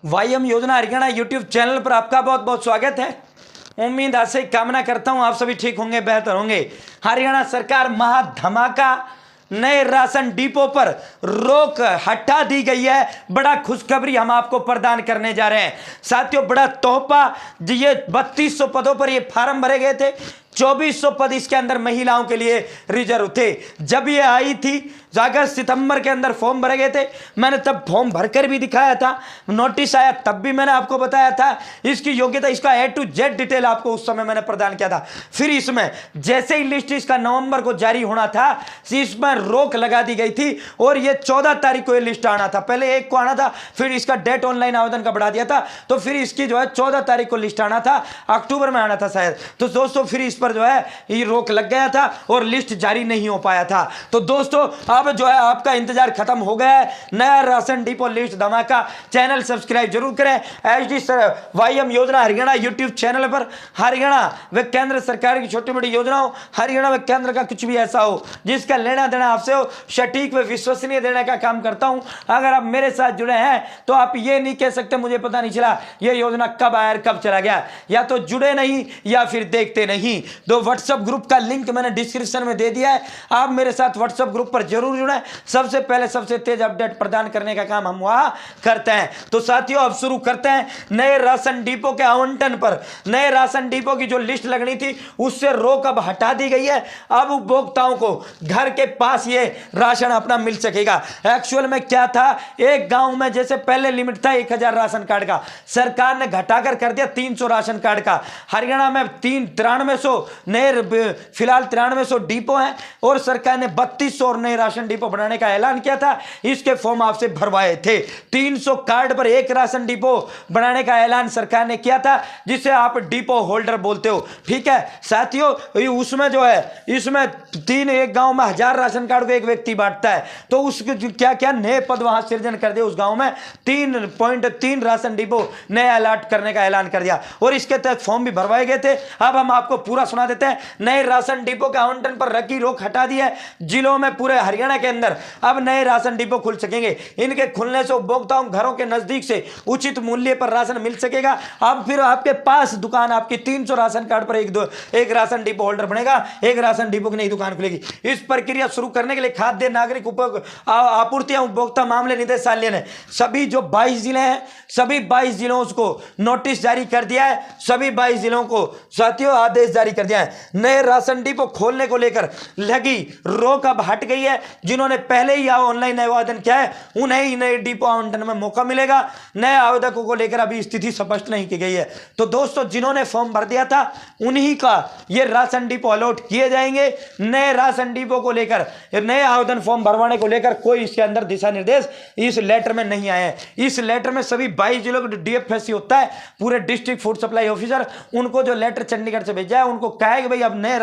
वाईएम योजना Haryana YouTube channel पर आपका बहुत बहुत स्वागत है। उम्मीद आशा कामना करता हूं आप सभी ठीक होंगे, बेहतर होंगे। हरियाणा सरकार महा धमाका, नए राशन डिपो पर रोक हटा दी गई है। बड़ा खुशखबरी हम आपको प्रदान करने जा रहे हैं साथियों, बड़ा तोहफा। ये 3200 पदों पर ये फार्म भरे गए थे, 2400 पद इसके अंदर महिलाओं के लिए रिजर्व थे। जब ये आई थी अगस्त सितंबर के अंदर फॉर्म भरे गए थे, मैंने तब फॉर्म भरकर भी दिखाया था, नोटिस आया तब भी मैंने आपको बताया था इसकी योग्यता, इसका A to Z डिटेल आपको उस समय मैंने प्रदान किया था। फिर इसमें जैसे ही लिस्ट इसका नवंबर को जारी होना था, इसमें रोक लगा दी गई थी और ये 14 तारीख को ये लिस्ट आना था। पहले 1 को आना था, फिर इसका डेट ऑनलाइन आवेदन का बढ़ा दिया था, तो फिर इसकी जो है 14 तारीख को लिस्ट आना था, अक्टूबर में आना था शायद। तो दोस्तों फिर इस पर जो है ये रोक लग गया था और लिस्ट जारी नहीं हो पाया था। तो दोस्तों अब जो है आपका इंतजार खत्म हो गया है। नया राशन डिपो लिस्ट धमाका, चैनल सब्सक्राइब जरूर करें। एचडी वाईएम योजना हरियाणा यूट्यूब चैनल पर हरियाणा व केंद्र सरकार की छोटी बड़ी योजनाओं, हरियाणा व केंद्र का कुछ भी ऐसा हो जिसका लेना देना आपसे हो, सटीक व विश्वसनीय देने का काम करता हूं। अगर आप मेरे साथ जुड़े हैं तो आप ये नहीं कह सकते मुझे पता नहीं चला ये योजना कब आया कब चला गया, या तो जुड़े नहीं या फिर देखते नहीं। तो व्हाट्सएप ग्रुप का लिंक मैंने डिस्क्रिप्शन में दे दिया है, आप मेरे साथ व्हाट्सएप ग्रुप पर जरूर जुड़े। सबसे पहले सबसे तेज अपडेट प्रदान करने का काम हम वहां करते हैं। तो साथियों अब शुरू करते हैं नए राशन डिपो के आवंटन पर। नए राशन डिपो की जो लिस्ट लगनी थी उससे रोक अब हटा दी गई है। अब उपभोक्ताओं को घर के पास ये राशन अपना मिल सकेगा। एक्चुअल में क्या था, एक गांव में जैसे पहले लिमिट था 1000 राशन कार्ड का, सरकार ने घटाकर कर दिया 300 राशन कार्ड का। हरियाणा में 9300 नए फिलहाल 9300 डिपो हैं और सरकार ने 3200 और नए राशन डिपो बनाने का ऐलान किया था। इसके फॉर्म आपसे भरवाए थे। 300 कार्ड पर एक राशन डिपो बनाने का ऐलान सरकार ने किया था, जिसे आप डिपो होल्डर बोलते हो। ठीक है साथियों, उसमें जो है इसमें एक गांव में 1000 राशन कार्ड को एक व्यक्ति बांटता है, तो उसके क्या क्या नए पद वहां सृजन कर दिए। उस गांव में 3.3 राशन डिपो नए अलॉट करने का ऐलान कर दिया और इसके तहत फॉर्म भी भरवाए गए थे। अब हम आपको पूरा सुना देते हैं। नए राशन डिपो के आवंटन पर रखी रोक हटा दी है। जिलों में पूरे हरियाणा के अंदर अब नए राशन डिपो खुल सकेंगे। इनके खुलने से उपभोक्ताओं घरों के नजदीक से उचित मूल्य पर राशन मिल सकेगा। अब फिर आपके पास दुकान, आपकी 300 राशन कार्ड पर एक राशन डिपो होल्डर बनेगा, एक राशन डिपो की नई दुकान खुलेगी। इस प्रक्रिया शुरू करने के लिए खाद्य नागरिक आपूर्ति एवं उपभोक्ता मामले निदेशालय ने सभी जो 22 जिले हैं, सभी 22 जिलों को नोटिस जारी कर दिया है। सभी 22 जिलों को साथियों आदेश जारी कर दिया है। नए राशन डिपो खोलने को लेकर लगी रोक अब हट गई है। जिन्होंने पहले ही ऑनलाइन आवेदन किया है उन्हें ही नए डिपो आवंटन में मौका मिलेगा। नए आवेदकों को लेकर अभी स्थिति स्पष्ट नहीं की गई है। तो दोस्तों जिन्होंने फॉर्म भर दिया था उन्हीं का ये राशन डिपो अलॉट किए जाएंगे। नए राशन डिपो को लेकर, नए आवेदन फॉर्म भरवाने को लेकर कोई इसके अंदर दिशा निर्देश इस लेटर में नहीं आए हैं। इस लेटर में सभी 22 जिलों को डीएफएससी होता है, पूरे डिस्ट्रिक्ट फूड सप्लाई ऑफिसर, उनको जो लेटर चंडीगढ़ से भेजा है उनको कहा है कि भाई अब नए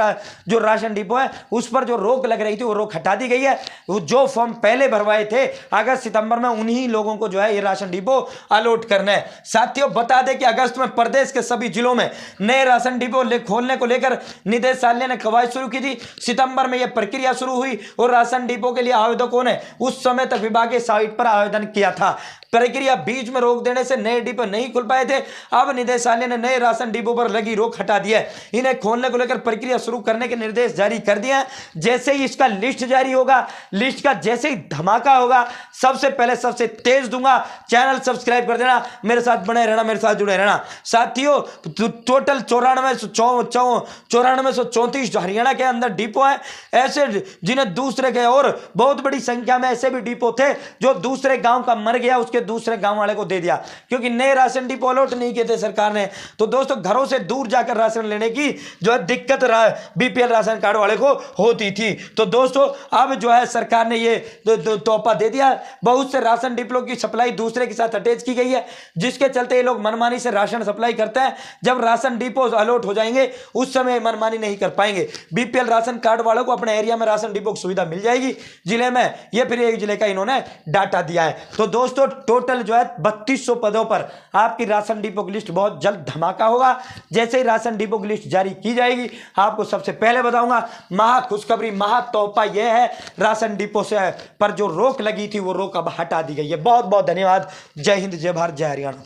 जो राशन डिपो है उस पर जो रोक लग रही थी वो रोक हटा दी गई है। जो फॉर्म पहले भरवाए थे अगस्त सितंबर में, उन्हीं लोगों को जो है ये राशन डिपो अलॉट करना है। साथियों बता दें कि अगस्त में प्रदेश के सभी जिलों में नए राशन डिपो खोलने को लेकर निदेशालय ने कवायद शुरू की थी। सितंबर में यह प्रक्रिया शुरू हुई और राशन डिपो के लिए आवेदकों ने उस समय तक विभागीय साइट पर आवेदन किया था। प्रक्रिया बीच में रोक देने से नए डिपो नहीं खुल पाए थे। अब निदेशालय ने नए राशन डिपो पर लगी रोक हटा दी है। इन्हें खोलने को लेकर प्रक्रिया शुरू करने के निर्देश जारी कर दिए हैं। जैसे ही इसका लिस्ट जारी होगा, लिस्ट का जैसे ही धमाका होगा, सबसे पहले सबसे तेज दूंगा। चैनल सब्सक्राइब कर देना, मेरे साथ बने रहना, मेरे साथ जुड़े रहना। साथियों टोटल 9434 जो हरियाणा के अंदर डिपो है, ऐसे जिन्हें दूसरे के, और बहुत बड़ी संख्या में ऐसे भी डिपो थे जो दूसरे गांव का मर गया उसके दूसरे गांव वाले को दे दिया, क्योंकि नए राशन डिपो अलॉट नहीं किए थे सरकार ने। तो दोस्तों घरों से दूर जाकर राशन लेने की जो है दिक्कत बीपीएल राशन कार्ड वाले को होती थी। तो दोस्तों अब जो है सरकार ने ये तोहफा दे दिया। बहुत से राशन डिपो की सप्लाई दूसरे के साथ अटैच की गई है, जिसके चलते ये लोग मनमानी से राशन सप्लाई करते हैं। जब राशन डिपो अलॉट हो जाएंगे उस समय मनमानी नहीं कर पाएंगे। बीपीएल राशन कार्ड वालों को अपने एरिया में राशन डिपो की सुविधा मिल जाएगी जिले में। ये फिर एक जिले का इन्होंने डाटा दिया है। तो दोस्तों टोटल जो है 3200 पदों पर आपकी राशन डिपो की लिस्ट बहुत जल्द धमाका होगा। जैसे ही राशन डिपो की लिस्ट जारी की की जाएगी। आपको सबसे पहले बताऊंगा महा खुशखबरी, महा तोहफा यह है, राशन डिपो से पर जो रोक लगी थी वो रोक अब हटा दी गई है। बहुत बहुत धन्यवाद। जय हिंद, जय भारत, जय हरियाणा।